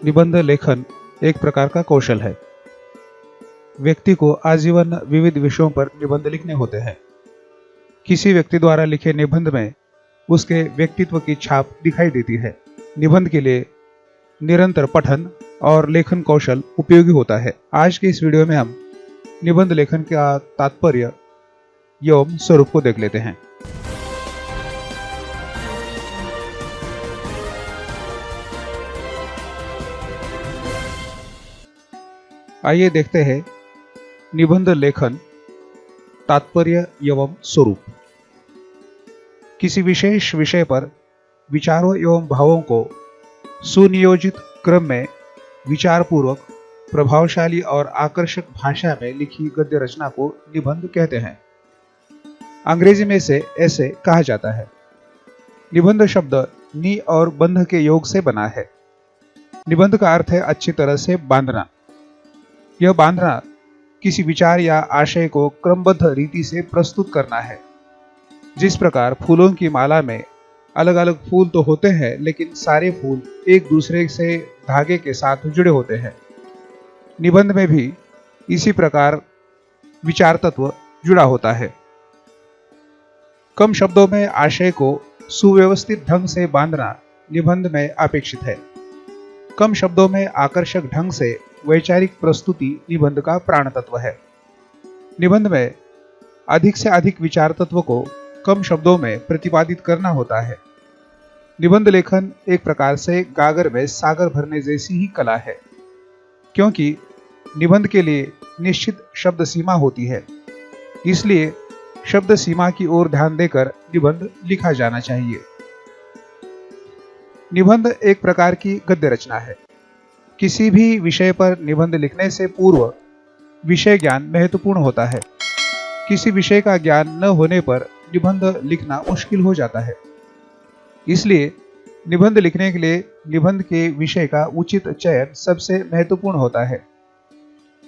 निबंध लेखन एक प्रकार का कौशल है। व्यक्ति को आजीवन विविध विषयों पर निबंध लिखने होते हैं। किसी व्यक्ति द्वारा लिखे निबंध में उसके व्यक्तित्व की छाप दिखाई देती है। निबंध के लिए निरंतर पठन और लेखन कौशल उपयोगी होता है। आज के इस वीडियो में हम निबंध लेखन का तात्पर्य एवं स्वरूप को देख लेते हैं। आइए देखते हैं निबंध लेखन तात्पर्य एवं स्वरूप। किसी विशेष विषय पर विचारों एवं भावों को सुनियोजित क्रम में विचारपूर्वक प्रभावशाली और आकर्षक भाषा में लिखी गद्य रचना को निबंध कहते हैं। अंग्रेजी में से ऐसे कहा जाता है। निबंध शब्द नि और बंध के योग से बना है। निबंध का अर्थ है अच्छी तरह से बांधना। यह बांधना किसी विचार या आशय को क्रमबद्ध रीति से प्रस्तुत करना है। जिस प्रकार फूलों की माला में अलग अलग फूल तो होते हैं, लेकिन सारे फूल एक दूसरे से धागे के साथ जुड़े होते हैं। निबंध में भी इसी प्रकार विचार तत्व जुड़ा होता है। कम शब्दों में आशय को सुव्यवस्थित ढंग से बांधना निबंध में अपेक्षित है। कम शब्दों में आकर्षक ढंग से वैचारिक प्रस्तुति निबंध का प्राण तत्व है। निबंध में अधिक से अधिक विचार तत्व को कम शब्दों में प्रतिपादित करना होता है। निबंध लेखन एक प्रकार से गागर में सागर भरने जैसी ही कला है, क्योंकि निबंध के लिए निश्चित शब्द सीमा होती है। इसलिए शब्द सीमा की ओर ध्यान देकर निबंध लिखा जाना चाहिए। निबंध एक प्रकार की गद्य रचना है। किसी भी विषय पर निबंध लिखने से पूर्व विषय ज्ञान महत्वपूर्ण होता है। किसी विषय का ज्ञान न होने पर निबंध लिखना मुश्किल हो जाता है। इसलिए निबंध लिखने के लिए निबंध के विषय का उचित चयन सबसे महत्वपूर्ण होता है।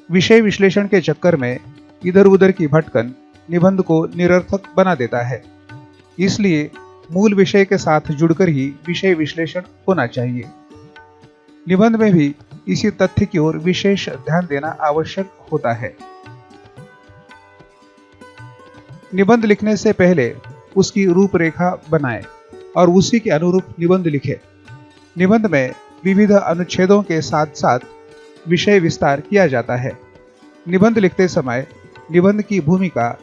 विषय विश्लेषण के चक्कर में इधर उधर की भटकन निबंध को निरर्थक बना देता है। इसलिए मूल विषय के साथ जुड़कर ही विषय विश्लेषण होना चाहिए। निबंध में भी इसी तथ्य की ओर विशेष ध्यान देना आवश्यक होता है। निबंध लिखने से पहले उसकी रूपरेखा बनाएं और उसी के अनुरूप निबंध लिखें। निबंध में विविध अनुच्छेदों के साथ साथ विषय विस्तार किया जाता है। निबंध लिखते समय निबंध की भूमिका,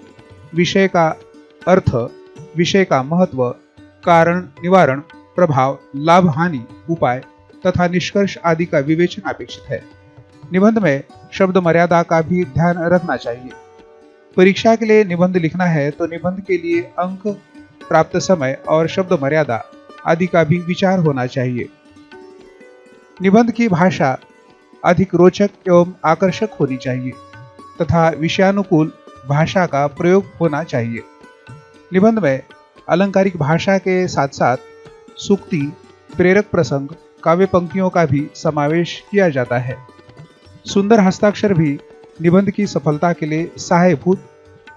विषय का अर्थ, विषय का महत्व, कारण निवारण, प्रभाव, लाभ हानि, उपाय तथा निष्कर्ष आदि का विवेचन अपेक्षित है। निबंध में शब्द मर्यादा का भी ध्यान रखना चाहिए। परीक्षा के लिए निबंध लिखना है तो निबंध के लिए अंक, प्राप्त समय और शब्द मर्यादा आदि का भी विचार होना चाहिए। निबंध की भाषा अधिक रोचक एवं आकर्षक होनी चाहिए तथा विषयानुकूल भाषा का प्रयोग होना चाहिए। निबंध में अलंकारिक भाषा के साथ साथ सूक्ति, प्रेरक प्रसंग, काव्य पंक्तियों का भी समावेश किया जाता है। सुंदर हस्ताक्षर भी निबंध की सफलता के लिए सहायभूत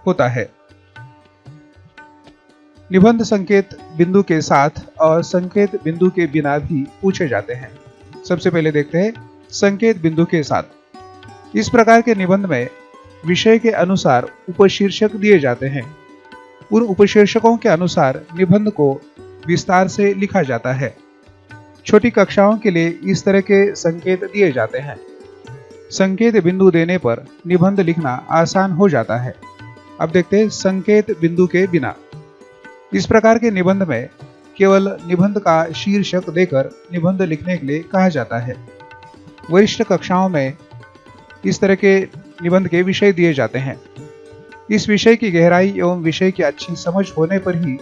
होता है। निबंध संकेत बिंदु के साथ और संकेत बिंदु के बिना भी पूछे जाते हैं। सबसे पहले देखते हैं संकेत बिंदु के साथ। इस प्रकार के निबंध में विषय के अनुसार उपशीर्षक दिए जाते हैं। उन उपशीर्षकों के अनुसार निबंध को विस्तार से लिखा जाता है। छोटी कक्षाओं के लिए इस तरह के संकेत दिए जाते हैं। संकेत बिंदु देने पर निबंध लिखना आसान हो जाता है। अब देखते हैं संकेत बिंदु के बिना। इस प्रकार के निबंध में केवल निबंध का शीर्षक देकर निबंध लिखने के लिए कहा जाता है। वरिष्ठ कक्षाओं में इस तरह के निबंध के विषय दिए जाते हैं। इस विषय की गहराई एवं विषय की अच्छी समझ होने पर ही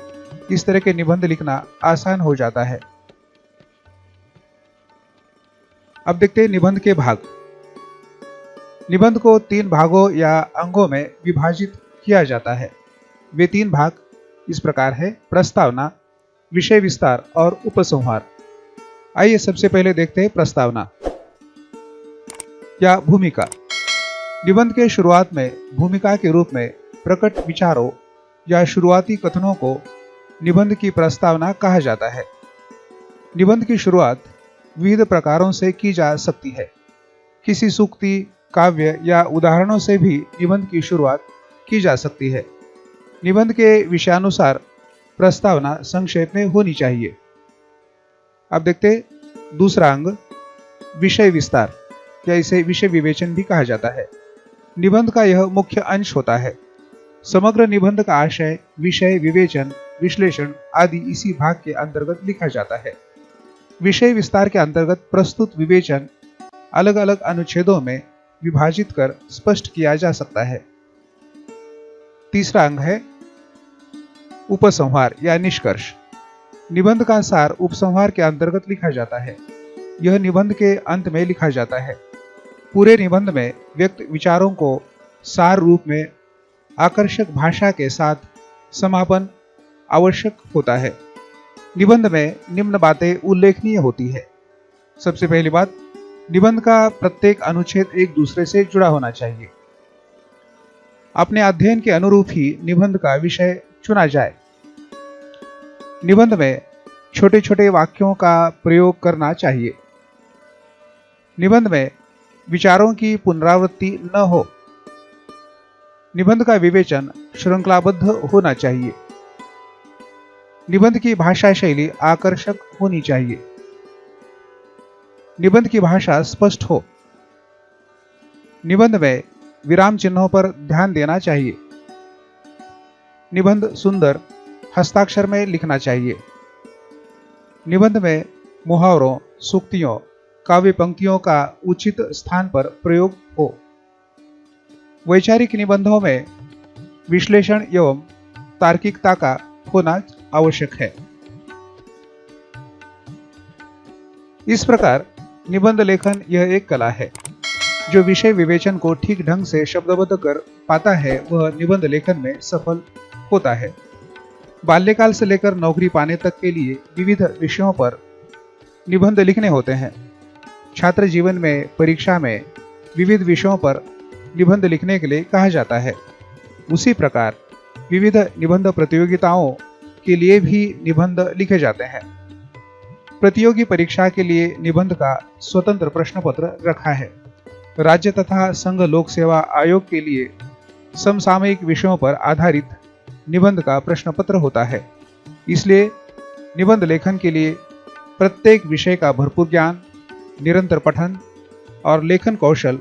इस तरह के निबंध लिखना आसान हो जाता है। अब देखते हैं निबंध के भाग। निबंध को 3 भागों या अंगों में विभाजित किया जाता है। वे 3 भाग इस प्रकार है: प्रस्तावना, विषय विस्तार और उपसंहार। आइए सबसे पहले देखते हैं प्रस्तावना या भूमिका। निबंध के शुरुआत में भूमिका के रूप में प्रकट विचारों या शुरुआती कथनों को निबंध की प्रस्तावना कहा जाता है। निबंध की शुरुआत विविध प्रकारों से की जा सकती है। किसी सूक्ति, काव्य या उदाहरणों से भी निबंध की शुरुआत की जा सकती है। निबंध के विषयानुसार प्रस्तावना संक्षेप में होनी चाहिए। अब देखते दूसरा अंग, विषय विस्तार, या इसे विषय विवेचन भी कहा जाता है। निबंध का यह मुख्य अंश होता है। समग्र निबंध का आशय, विषय विवेचन, विश्लेषण आदि इसी भाग के अंतर्गत लिखा जाता है। विषय विस्तार के अंतर्गत प्रस्तुत विवेचन अलग अलग अनुच्छेदों में विभाजित कर स्पष्ट किया जा सकता है। तीसरा अंग है उपसंहार या निष्कर्ष। निबंध का सार उपसंहार के अंतर्गत लिखा जाता है। यह निबंध के अंत में लिखा जाता है। पूरे निबंध में व्यक्त विचारों को सार रूप में आकर्षक भाषा के साथ समापन आवश्यक होता है। निबंध में निम्न बातें उल्लेखनीय होती है। सबसे पहली बात, निबंध का प्रत्येक अनुच्छेद एक दूसरे से जुड़ा होना चाहिए। अपने अध्ययन के अनुरूप ही निबंध का विषय चुना जाए। निबंध में छोटे छोटे वाक्यों का प्रयोग करना चाहिए। निबंध में विचारों की पुनरावृत्ति न हो। निबंध का विवेचन श्रृंखलाबद्ध होना चाहिए। निबंध की भाषा शैली आकर्षक होनी चाहिए। निबंध की भाषा स्पष्ट हो। निबंध में विराम चिन्हों पर ध्यान देना चाहिए। निबंध सुंदर हस्ताक्षर में लिखना चाहिए। निबंध में मुहावरों, सूक्तियों, काव्य पंक्तियों का उचित स्थान पर प्रयोग हो। वैचारिक निबंधों में विश्लेषण एवं तार्किकता का होना आवश्यक है। इस प्रकार निबंध लेखन यह एक कला है। जो विषय विवेचन को ठीक ढंग से शब्दबद्ध कर पाता है वह निबंध लेखन में सफल होता है। बाल्यकाल से लेकर नौकरी पाने तक के लिए विविध विषयों पर निबंध लिखने होते हैं। छात्र जीवन में, परीक्षा में विविध विषयों पर निबंध लिखने के लिए कहा जाता है। उसी प्रकार विविध निबंध प्रतियोगिताओं के लिए भी निबंध लिखे जाते हैं। प्रतियोगी परीक्षा के लिए निबंध का स्वतंत्र प्रश्न पत्र रखा है। राज्य तथा संघ लोक सेवा आयोग के लिए समसामयिक विषयों पर आधारित निबंध का प्रश्न पत्र होता है। इसलिए निबंध लेखन के लिए प्रत्येक विषय का भरपूर ज्ञान, निरंतर पठन और लेखन कौशल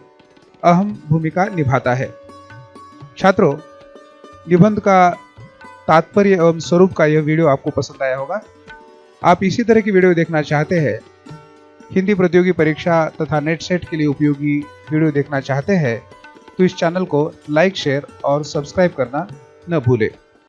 अहम भूमिका निभाता है। छात्रों, निबंध का तात्पर्य एवं स्वरूप का यह वीडियो आपको पसंद आया होगा। आप इसी तरह की वीडियो देखना चाहते हैं, हिंदी प्रतियोगी परीक्षा तथा नेट सेट के लिए उपयोगी वीडियो देखना चाहते हैं, तो इस चैनल को लाइक, शेयर और सब्सक्राइब करना न भूलें।